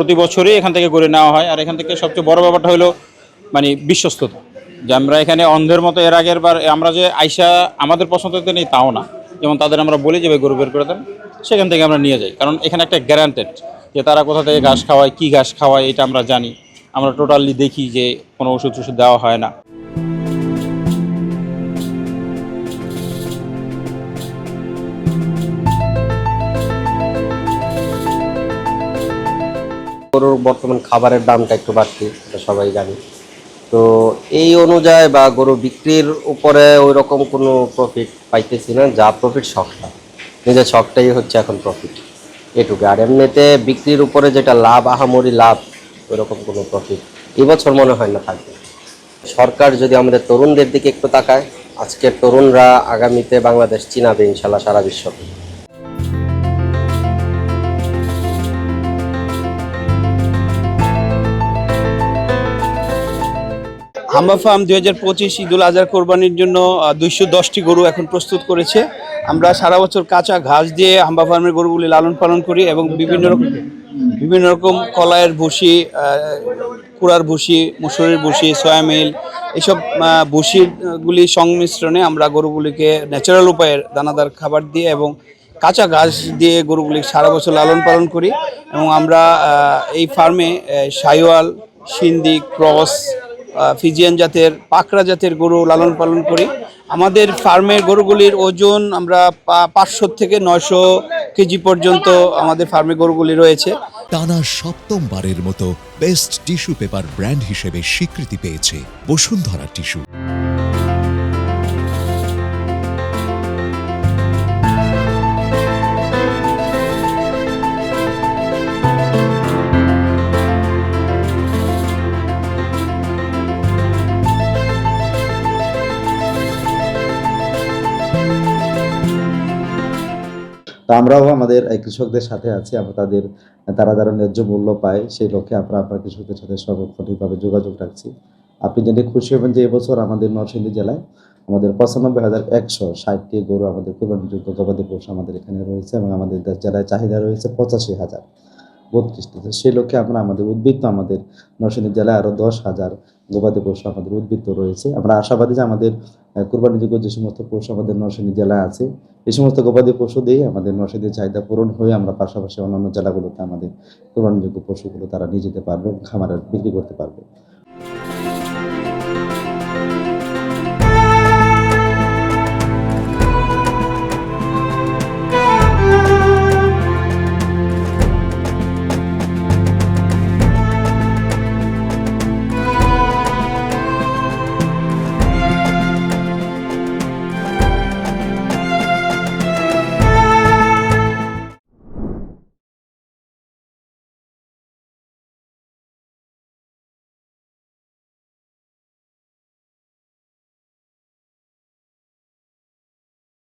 প্রতি বছরই এখান থেকে গরু নেওয়া হয়। আর এখান থেকে সবচেয়ে বড় ব্যাপারটা হলো মানে বিশ্বস্ততা, যে আমরা এখানে অন্ধের মতো এর আগের বার আমরা যে আইসা আমাদের পছন্দ হতে নেই তাও না, যেমন তাদের আমরা বলি যে ভাই গরু বের করে দেন, সেখান থেকে আমরা নিয়ে যাই, কারণ এখানে একটা গ্যারান্টেড যে তারা কোথা থেকে ঘাস খাওয়ায়, কী ঘাস খাওয়ায় এটা আমরা জানি। আমরা টোটালি দেখি যে কোনো ওষুধ টষুধ দেওয়া হয় না। গরুর বর্তমান খাবারের দামটা একটু বাড়তি, এটা সবাই জানি। তো এই অনুযায়ী বা গরু বিক্রির উপরে ওই রকম কোনো প্রফিট পাইতেছি না, যা প্রফিট শখটা, নিজের শখটাই হচ্ছে এখন প্রফিট, এটুকু। আর এমনিতে বিক্রির উপরে যেটা লাভ, আহামরি লাভ, ওই রকম কোনো প্রফিট এবছর মনে হয় না থাকবে। সরকার যদি আমাদের তরুণদের দিকে একটু তাকায়, আজকের তরুণরা আগামীতে বাংলাদেশ চিনাবে ইনশাল্লাহ সারা বিশ্বকে। হাম্বা ফার্ম 2025 ঈদুল আজহার কোরবানির জন্য 210টি গরু এখন প্রস্তুত করেছে। আমরা সারা বছর কাঁচা ঘাস দিয়ে হাম্বা ফার্মের গরুগুলি লালন পালন করি এবং বিভিন্ন রকম কলাইয়ের ভুসি, কুড়ার ভুসি, মুসুরির ভুসি, সয়ামিল, এইসব ভুসিগুলি সংমিশ্রণে আমরা গরুগুলিকে ন্যাচারাল উপায়ে দানাদার খাবার দিয়ে এবং কাঁচা ঘাস দিয়ে গরুগুলি সারা বছর লালন পালন করি। এবং আমরা এই ফার্মে শাহিওয়াল, সিন্ধি, ক্রস, ফিজিয়ান জাতের, পাকড়া জাতের গরু লালন পালন করি। আমাদের ফার্মের গরুগুলির ওজন আমরা 500 থেকে 900 কেজি পর্যন্ত আমাদের ফার্মে গরুগুলি রয়েছে। টানা সপ্তমবারের মতো বেস্ট টিস্যু পেপার ব্র্যান্ড হিসেবে স্বীকৃতি পেয়েছে বসুন্ধরা টিস্যু। তো আমরাও আমাদের কৃষকদের সাথে আছি, আমরা তারা যারা ন্যায্য মূল্য পায় সেই লক্ষ্যে আমরা আপনার কৃষকদের সাথে সঠিকভাবে যোগাযোগ রাখছি। আপনি জেনে খুশি হবেন যে এবছর আমাদের নরসিংদী জেলায় আমাদের 95,160টি গরু আমাদের কোরবানিযোগ্য গবাদি পশু আমাদের এখানে রয়েছে এবং আমাদের জেলায় চাহিদা রয়েছে 85,032টি। সেই লক্ষ্যে আমরা আমাদের উদ্বৃত্ত আমাদের নরসিংদী জেলায় আরও 10,000 গবাদি পশু আমাদের উদ্বৃত্ত রয়েছে। আমরা আশাবাদী যে আমাদের কোরবানিযোগ্য যে সমস্ত পশু আমাদের নরসিংদী জেলায় আছে, এই সমস্ত গবাদি পশু দিয়ে আমাদের নরসিংদীর চাহিদা পূরণ হয়ে আমরা পাশাপাশি অন্যান্য জেলাগুলোতে আমাদের কোরবানিযোগ্য পশুগুলো তারা নিয়ে যেতে পারবে এবং খামারে বিক্রি করতে পারবে।